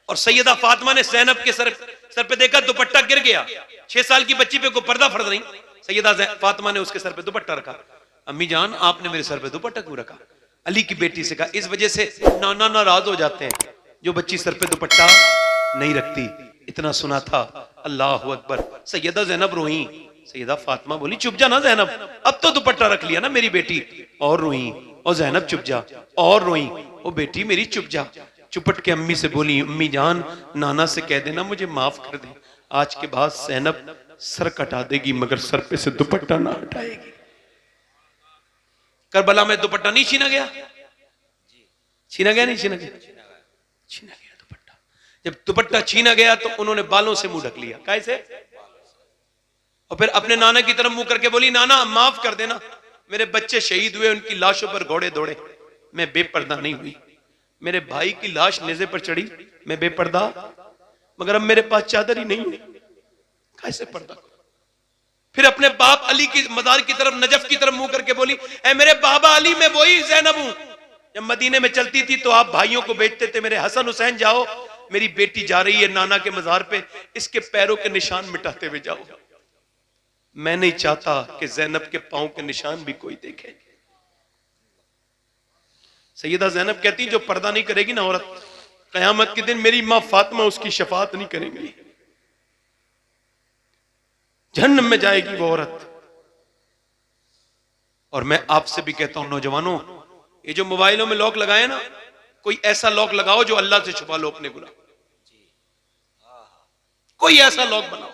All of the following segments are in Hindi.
और सैयदा फातिमा ने ज़ैनब के सर पे देखा, दुपट्टा गिर गया। 6 साल की बच्ची पे कोई पर्दा फर्ज नहीं, सैयदा फातिमा ने उसके सर पे दुपट्टा रखा। अम्मी जान आपने मेरे सर पे दुपट्टा क्यों रखा? अली की बेटी से कहा, इस वजह से नाना नाराज हो जाते हैं जो बच्ची सर पे दुपट्टा नहीं रखती। इतना सुना था, अल्लाह अकबर। सैयदा ज़ैनब रोई, सैयदा फातिमा बोली चुप जा ना ज़ैनब, अब तो दुपट्टा रख लिया ना मेरी बेटी। और रोई, और ज़ैनब चुप जा, और रोई, ओ बेटी मेरी चुप जा। चुपट के अम्मी से बोली, अम्मी जान नाना से कह देना मुझे माफ कर दे, आज के बाद ज़ैनब सर कटा देगी मगर सर पे से दुपट्टा ना हटाएगी। करबला में दुपट्टा नहीं छीना गया? छीना गया नहीं छीना गया? छीना गया दुपट्टा। जब दुपट्टा छीना गया तो उन्होंने बालों से मुंह ढक लिया। कैसे? और फिर अपने नाना की तरफ मुंह करके बोली, नाना माफ कर देना, मेरे बच्चे शहीद हुए, उनकी लाशों पर घोड़े दौड़े, मैं बेपर्दा नहीं हुई। मेरे भाई की लाश नेज़े पर चढ़ी, मैं बेपर्दा, मगर अब मेरे पास चादर ही नहीं है, कैसे पर्दा? फिर अपने बाप अली की मजार की तरफ, नजफ की तरफ मुंह करके बोली, ऐ मेरे बाबा अली, मैं वही ज़ैनब हूं जब मदीने में चलती थी तो आप भाइयों को बेचते थे। मेरे हसन हुसैन जाओ, मेरी बेटी जा रही है नाना के मजार पे, इसके पैरों के निशान मिटाते हुए जाओ। मैं नहीं चाहता कि ज़ैनब के पांव के निशान भी कोई देखे। सैयदा ज़ैनब कहती, जो पर्दा नहीं करेगी ना औरत, कयामत के दिन मेरी मां फातिमा उसकी शफाअत नहीं करेंगी, जहन्नम में जाएगी वो औरत। और मैं आपसे भी कहता हूं नौजवानों, ये जो मोबाइलों में लॉक लगाए ना, कोई ऐसा लॉक लगाओ जो अल्लाह से छुपा लो अपने गुनाह। कोई ऐसा लॉक बनाओ,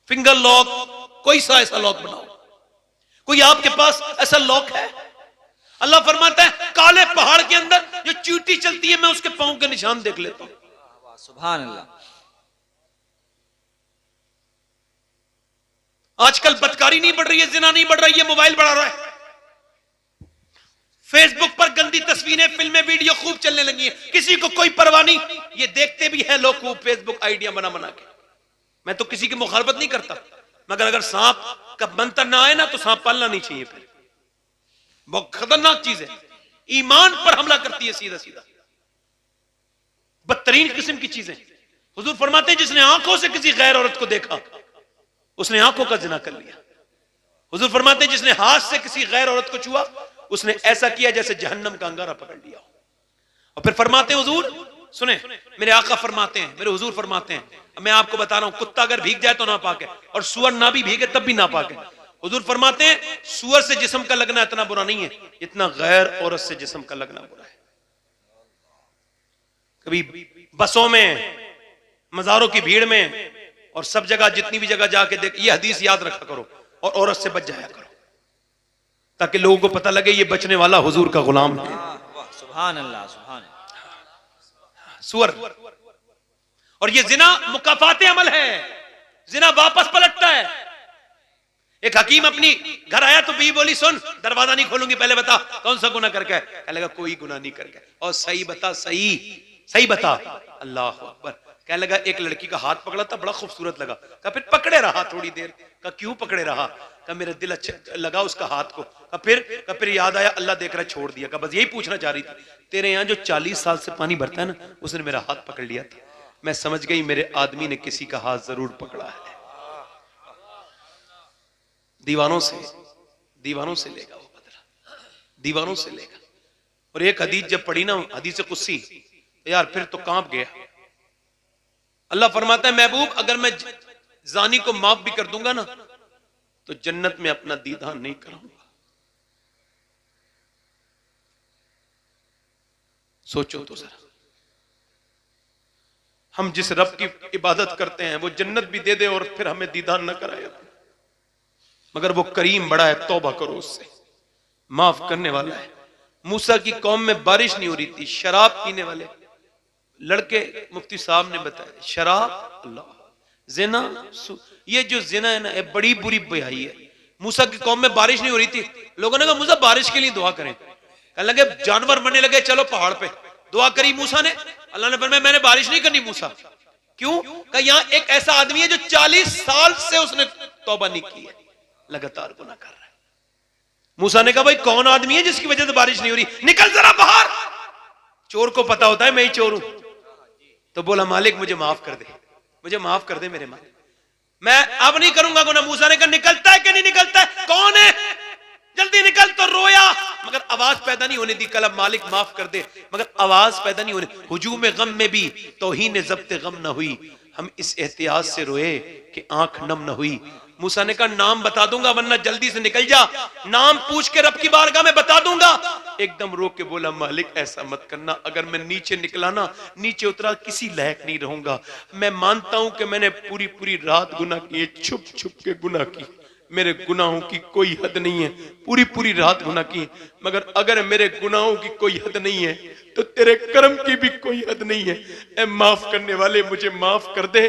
फिंगर लॉक, कोई सा ऐसा लॉक बनाओ। कोई आपके पास ऐसा लॉक है? अल्लाह फरमाता है, काले पहाड़ के अंदर जो चींटी चलती है मैं उसके पांव के निशान देख लेता हूं। सुभान अल्लाह। आजकल बदकारी नहीं बढ़ रही है, जिना नहीं बढ़ रही है, मोबाइल बढ़ा रहा है। फेसबुक पर गंदी तस्वीरें, फिल्में, वीडियो खूब चलने लगी है, किसी को कोई परवाह नहीं। ये देखते भी है लोग खूब फेसबुक आइडिया बना बना के। मैं तो किसी की मुखालफत नहीं करता, मगर अगर सांप का मंत्र ना आए ना तो सांप पालना नहीं चाहिए। फिर बहुत खतरनाक चीज है, ईमान पर हमला करती है सीधा सीधा, बदतरीन किस्म की चीजें। हुजूर फरमाते हैं, जिसने आंखों से किसी गैर औरत को देखा उसने आंखों का जिना कर लिया। हुजूर फरमाते हैं, जिसने हाथ से किसी गैर औरत को छुआ उसने ऐसा किया जैसे जहन्नम का अंगारा पकड़ लिया। और फिर फरमाते हैं हुजूर, सुने मेरे आका फरमाते हैं, मेरे हुजूर फरमाते हैं, मैं आपको बता रहा हूं, कुत्ता अगर भीग जाए तो नापाक है, और सुअर ना भी भीगे तब भी नापाक है। हुजूर फरमाते हैं, सुअर से जिस्म का लगना इतना बुरा नहीं है इतना गैर औरत से जिस्म का लगना बुरा है। कभी बसों में, मजारों की भीड़ में, और सब जगह जितनी भी जगह जाके देख, ये हदीस याद रखा करो और औरत से बच जाया करो, ताकि लोगों को पता लगे ये बचने वाला हुजूर का गुलाम है। सुभान अल्लाह, सुभान। सुअर। और ये जिना मुकाफाते अमल है, जिना वापस पलटता है। एक हकीम अपनी घर आया तो बीवी बोली, सुन दरवाजा नहीं खोलूंगी, पहले बता कौन सा गुनाह करके। कहने लगा कोई गुनाह नहीं करके। और सही बता, सही सही बता। अल्लाह अकबर। कहने लगा एक लड़की का हाथ पकड़ा था, बड़ा खूबसूरत लगा। कहा फिर पकड़े रहा थोड़ी देर। कहा क्यों पकड़े रहा? कहा मेरा दिल अच्छा लगा उसका हाथ को। कहा फिर याद आया अल्लाह देख रहा, छोड़ दिया। कहा बस यही पूछना चाह रही थी, तेरे यहाँ जो 40 साल से पानी भरता है ना, उसने मेरा हाथ पकड़ लिया था, मैं समझ गई मेरे आदमी ने किसी का हाथ जरूर पकड़ा है। दीवानों से लेगा वो बदला, दीवानों से लेगा। और एक हदीस जब पढ़ी ना, हदीस कुस्सी, तो यार फिर तो कांप गया। अल्लाह फरमाता है, महबूब अगर मैं जानी को माफ भी कर दूंगा ना तो जन्नत में अपना दीदार नहीं कराऊंगा। सोचो तो जरा, हम जिस रब की इबादत करते हैं वो जन्नत भी दे दे और फिर हमें दीदार न कराए, मगर वो करीम बड़ा है, तौबा करो उससे, माफ करने वाला है। मूसा की कौम में बारिश नहीं हो रही थी, शराब पीने वाले लड़के, मुफ्ती साहब ने बताया, शराब, अल्लाह, जिना, ये जो जिना है ना, ये बड़ी बुरी बुराई है। मूसा की कौम में बारिश नहीं हो रही थी, लोगों ने कहा मूसा बारिश के लिए दुआ करें। कहने लगे जानवर मरने लगे, चलो पहाड़ पे। दुआ करी मूसा ने, अल्लाह ने फरमाया मैंने बारिश नहीं करनी मूसा। क्यों? कहा यहाँ एक ऐसा आदमी है जो 40 साल से उसने तौबा नहीं की है, लगातार गुनाह कर रहा है। मूसा ने कहा भाई कौन आदमी है जिसकी वजह से बारिश नहीं हो रही, निकल जरा बाहर। चोर को पता होता है मैं ही चोर हूं, तो बोला मालिक मुझे माफ कर दे, मुझे माफ कर दे मेरे मालिक, मैं अब नहीं करूंगा गुनाह। मूसा ने कहा निकलता है कि नहीं निकलता है, कौन है, जल्दी निकल। तो रोया मगर आवाज पैदा नहीं होने दी। कल अब मालिक माफ कर दे, मगर आवाज पैदा नहीं होने। हुजूम गम में भी तौहीन ज़ब्त गम न हुई, हम इस एहतियात से रोए कि आंख नम न हुई। मूसा ने कहा नाम बता दूंगा वरना जल्दी से निकल जा, नाम पूछ के रब की बारगाह में बता दूंगा। एकदम रो के बोला मालिक ऐसा मत करना, अगर मैं नीचे निकला ना, नीचे उतरा किसी लायक नहीं रहूंगा। मैं मानता हूं कि मैंने पूरी पूरी रात गुनाह किए, छुप छुप के गुनाह की, मेरे गुनाहों की कोई हद नहीं है, पूरी पूरी रात गुनाह की, मगर अगर मेरे गुनाहों की कोई हद नहीं है तो तेरे कर्म की भी कोई हद नहीं है। ए माफ करने वाले मुझे माफ कर दे।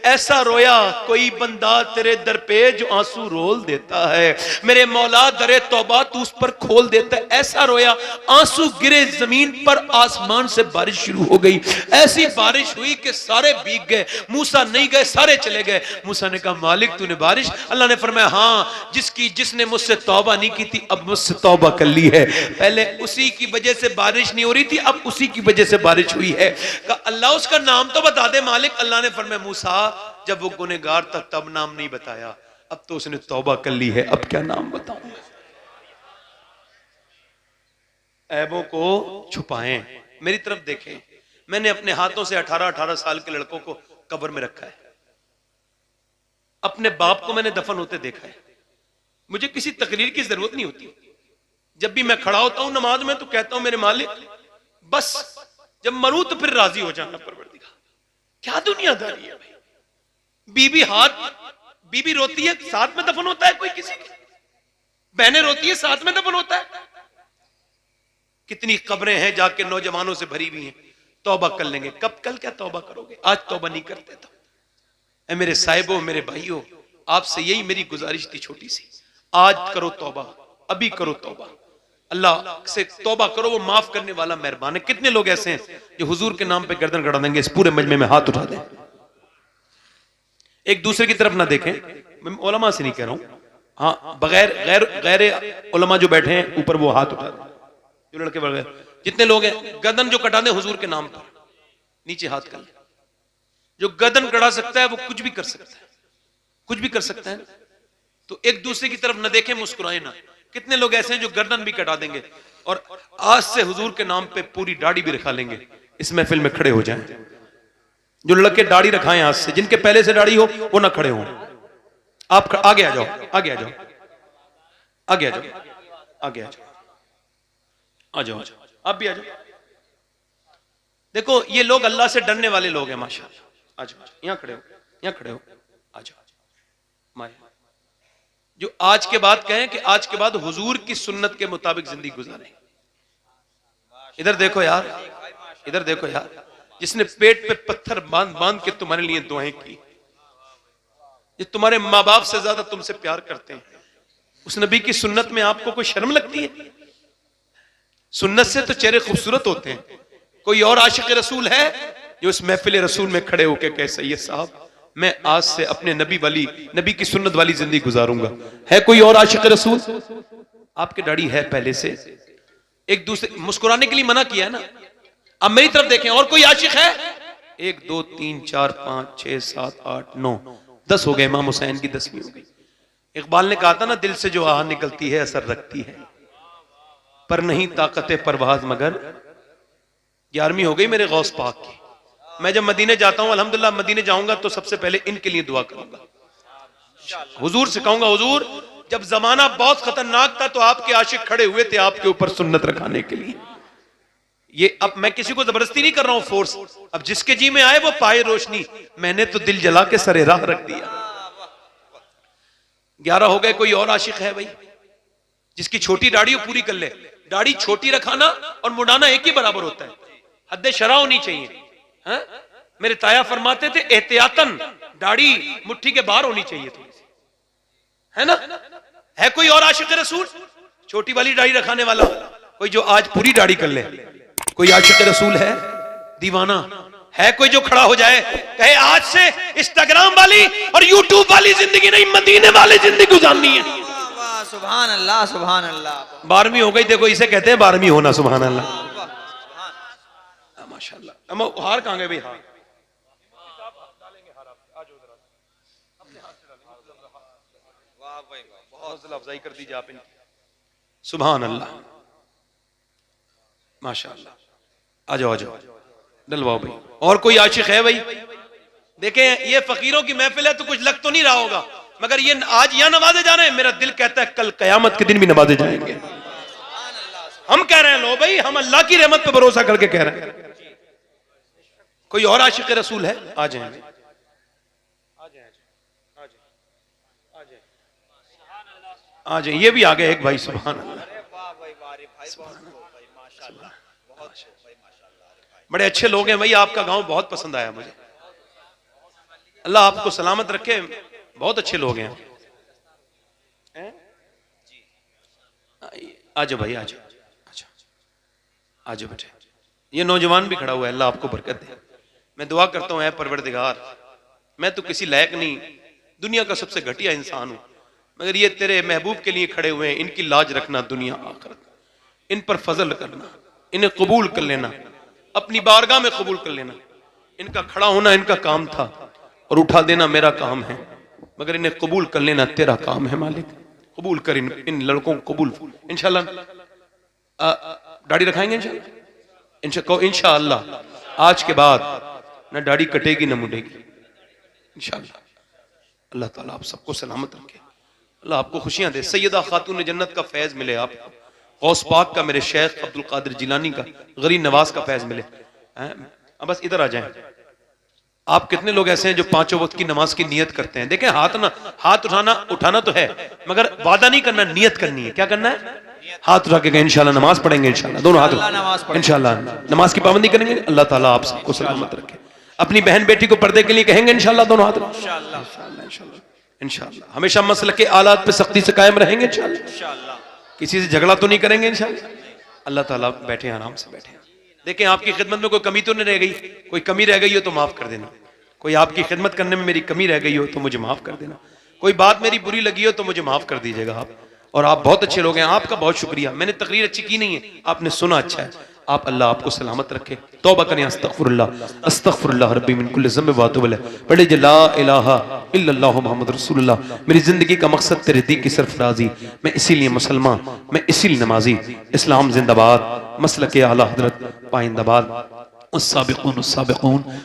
ऐसा रोया कोई बंदा तेरे दर पे जो आंसू रोल देता है, मेरे मौला दरे तौबा तू उस पर खोल देता है। ऐसा रोया आंसू गिरे जमीन पर, आसमान से बारिश शुरू हो गई। ऐसी बारिश हुई कि सारे भीग गए, मूसा नहीं गए, सारे चले गए। मूसा ने कहा मालिक तूने बारिश, अल्लाह ने फरमाया हाँ, जिसने मुझसे तौबा नहीं की थी अब मुझसे तौबा कर ली है। पहले उसी की वजह से बारिश नहीं हो रही थी, अब उसी की वजह से बारिश हुई है। कहा अल्लाह उसका नाम तो बता दे मालिक। अल्लाह ने फरमाया मूसा जब वो गुनहगार था तब नाम नहीं बताया, अब तो उसने तौबा कर ली है, अब क्या नाम बताऊंगा। ऐबों को छुपाएं, मेरी तरफ देखें। मैंने अपने हाथों से 18-18 साल के लड़कों को कब्र में रखा है, अपने बाप को मैंने दफन होते देखा है। मुझे किसी तकरीर की जरूरत नहीं होती। जब भी मैं खड़ा होता हूं नमाज में तो कहता हूं मेरे मालिक बस जब मरूं तो फिर राजी हो जाना परवरदिगार। क्या दुनियादारी है भाई। बीबी रोती है साथ में दफन होता है कोई किसी की, बहनें रोती है साथ में दफन होता है। कितनी कब्रें हैं जाके नौजवानों से भरी हुई हैं। तौबा कर लेंगे, कब कल क्या तौबा करोगे, आज तौबा नहीं करते तो। ऐ मेरे साहिबों मेरे भाइयों, आपसे यही मेरी गुजारिश थी छोटी सी, आज करो तौबा, अभी करो तौबा, अल्लाह से तौबा करो, वो माफ करने वाला मेहरबान है। कितने लोग ऐसे हैं जो हुजूर के नाम पे गर्दन गड़ा देंगे, इस पूरे मजमे में हाथ उठा दें, एक दूसरे की तरफ ना देखें। मैं उलमा से नहीं कह रहा हूं, हाँ बगैर गैर उलमा जो बैठे हैं ऊपर वो हाथ उठा दें, जो लड़के बगैर जितने लोग हैं गर्दन जो कटा दें हुजूर के नाम पर, नीचे हाथ कर ले। जो गर्दन कटा सकता है वो कुछ भी कर सकता है, कुछ भी कर सकता है। तो एक दूसरे की तरफ न देखें, मुस्कुराए ना। कितने लोग ऐसे हैं जो गर्दन भी कटा देंगे और आज से हुजूर के नाम पे पूरी दाढ़ी भी रखा लेंगे। इस महफिल में खड़े हो जाएं। जो लड़के दाढ़ी रखाएं आज से, जिनके पहले से दाढ़ी हो वो ना खड़े हो। आप आगे आ जाओ, आगे आ जाओ, आगे आ जाओ, आगे आ जाओ, आ जाओ, आप भी आ जाओ। देखो ये लोग अल्लाह से डरने वाले लोग हैं माशाअल्लाह। आ जाओ, यहां खड़े हो, यहां खड़े हो, आ जाओ। माया जो आज के बाद कहें कि आज के बाद हुजूर की सुन्नत के मुताबिक जिंदगी गुजारें। इधर देखो यार, इधर देखो यार, जिसने पेट पे पत्थर बांध बांध के तुम्हारे लिए दुआएं की, ये तुम्हारे माँ बाप से ज्यादा तुमसे प्यार करते हैं, उस नबी की सुन्नत में आपको कोई शर्म लगती है? सुन्नत से तो चेहरे खूबसूरत होते हैं। कोई और आशिक रसूल है जो इस महफिल रसूल में खड़े होकर कह सैयद साहब मैं आज से अपने नबी की सुन्नत वाली जिंदगी गुजारूंगा? है कोई और आशिक रसूल? आपके दाढ़ी है पहले से, एक दूसरे मुस्कुराने के लिए मना किया है ना। अब मेरी तरफ देखें, और कोई आशिक है? 1 2 3 4 5 6 7 8 9 10 हो गए। इमाम हुसैन की 10वीं हो गई। इकबाल ने कहा था ना, दिल से जो आह निकलती है असर रखती है, पर नहीं ताकत परवाज मगर। 11वीं हो गई मेरे गौस पाक की। मैं जब मदीने जाता हूं, अल्हम्दुलिल्लाह मदीने जाऊंगा तो सबसे पहले इनके लिए दुआ करूंगा। हुजूर से कहूंगा हुजूर जब जमाना बहुत खतरनाक था तो आपके आशिक खड़े हुए थे आपके ऊपर सुन्नत रखाने के लिए। ये अब मैं किसी को जबरदस्ती नहीं कर रहा हूं, फोर्स। अब जिसके जी में आए वो पाए रोशनी। मैंने तो दिल जला के सरे राह रख दिया। 11 हो गए। कोई और आशिक है भाई जिसकी छोटी दाढ़ी हो पूरी कर ले? दाढ़ी छोटी रखाना और मुड़ाना एक ही बराबर होता है, हद शरा होनी चाहिए। हाँ? मेरे ताया फरमाते थे एहतियातन दाढ़ी मुट्ठी के बाहर होनी चाहिए थोड़ी सी, है ना? है कोई और आशिक रसूल छोटी वाली दाढ़ी रखाने वाला? कोई जो आज पूरी दाढ़ी कर ले? कोई आशिक रसूल है दीवाना? है कोई जो खड़ा हो जाए कहे आज से इंस्टाग्राम वाली और यूट्यूब वाली जिंदगी नहीं, मदीने वाली जिंदगी गुजारनी है? सुभान अल्लाह, सुभान अल्लाह। 12वीं हो गई, देखो इसे कहते हैं 12वीं होना। सुभान अल्लाह, माशाल्लाह। हार कहां गए भाई? हार वाह भाई वाह, हौसला अफजाई कर दीजिए आप इनकी। सुभान अल्लाह, माशाअल्लाह। आ जाओ आ जाओ, डलवाओ भाई। और कोई आशिक है भाई? देखें ये फकीरों की महफिल है तो कुछ लग तो नहीं रहा होगा, मगर ये आज यहां नवाजे जा रहे हैं, मेरा दिल कहता है कल कयामत के दिन भी नवाजे जाएंगे। हम कह रहे हैं लो भाई, हम अल्लाह की रहमत पे भरोसा करके कह रहे हैं। कोई और आशिक रसूल है? आ जाए, आ जाए, ये भी आ गए एक भाई। सुभान अल्लाह, वाह भाई वाह रे भाई, बहुत खूब भाई, माशाल्लाह, बहुत खूब भाई, माशाल्लाह। बड़े अच्छे लोग हैं भाई, आपका गांव बहुत पसंद आया मुझे। अल्लाह आपको सलामत रखे, बहुत अच्छे लोग हैं। आ जाओ भाई, आ जाओ, आ जाओ बेटे। ये नौजवान भी खड़ा हुआ है, अल्लाह आपको बरकत दे। मैं दुआ करता हूँ, ऐ परवरदिगार, मैं तो किसी लायक नहीं, दुनिया का सबसे घटिया इंसान हूं, मगर ये तेरे महबूब के लिए खड़े हुए हैं, इनकी लाज रखना दुनिया आखिरत, इन पर फजल करना, इन्हें कबूल कर लेना, अपनी बारगाह में कबूल कर लेना। इनका खड़ा होना इनका काम था और उठा देना मेरा काम है, मगर इन्हें कबूल कर लेना तेरा काम है मालिक। कबूल कर इन लड़कों को कबूल। इंशाल्लाह दाढ़ी रखाएंगे इंशाअल्लाह। आज के बाद न दाढ़ी कटेगी न मुड़ेगी इंशाअल्लाह। अल्लाह ताला आप सबको सलामत रखे, अल्लाह आपको खुशियां दे। सैयदा खातून जन्नत का फैज मिले आपको, गौस पाक का, मेरे शेख अब्दुल कादिर जिलानी का, गरीब नवाज का फैज मिले। अब बस इधर आ जाएं। आप कितने लोग ऐसे हैं जो पांचों वक्त की नमाज की नियत करते हैं? देखें हाथ उठाना तो है, मगर वादा नहीं करना, नियत करनी है। क्या करना है? हाथ उठा के कहें इंशाल्लाह नमाज पढ़ेंगे, इंशाल्लाह दोनों हाथ इंशाल्लाह नमाज की पाबंदी करेंगे। अल्लाह ताला आप सबको सलामत रखे। अपनी बहन बेटी को पर्दे के लिए कहेंगे इंशाल्लाह दोनों हाथ इंशाल्लाह इंशाल्लाह। हमेशा मसलक के आलात पे सख्ती से कायम रहेंगे इंशाल्लाह। किसी से झगड़ा तो नहीं करेंगे इंशाल्लाह। अल्लाह ताला बैठे आराम से बैठे। देखें आपकी खिदमत में कोई कमी तो नहीं रह गई, कोई कमी रह गई हो तो माफ कर देना। कोई आपकी खिदमत करने में मेरी कमी रह गई हो तो मुझे माफ कर देना। कोई बात मेरी बुरी लगी हो तो मुझे माफ कर दीजिएगा आप। और आप बहुत अच्छे लोग हैं, आपका बहुत शुक्रिया। मैंने तकरीर अच्छी की नहीं है, आपने सुना अच्छा है। आप अल्लाह आपको सलामत रखे। तौबा करें, अस्तगफिरुल्लाह अस्तगफिरुल्लाह रब्बी मिन कुल्लि ज़ंब व अतूबु इलैह। पढ़े जे ला इलाहा इल्लल्लाह मुहम्मद रसूलुल्लाह। मेरी जिंदगी का मकसद तेरे दी की सरफराजी, मैं इसीलिए मुसलमान, मैं इसीलिए नमाजी। इस्लाम जिंदाबाद, मसलक आला हजरत पाइंदाबाद। अस्साबिकून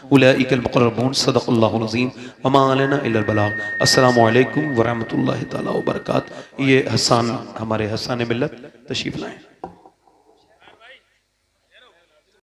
उलाइकल मुक़र्रबून। सदक़ल्लाहुल अज़ीम व मा अलैना इल्लल बलाग। अस्सलामु अलैकुम व रहमतुल्लाहि तआला व बरकातहू। ये हसन, हमारे हसन मिल्लत तशरीफ लाएं।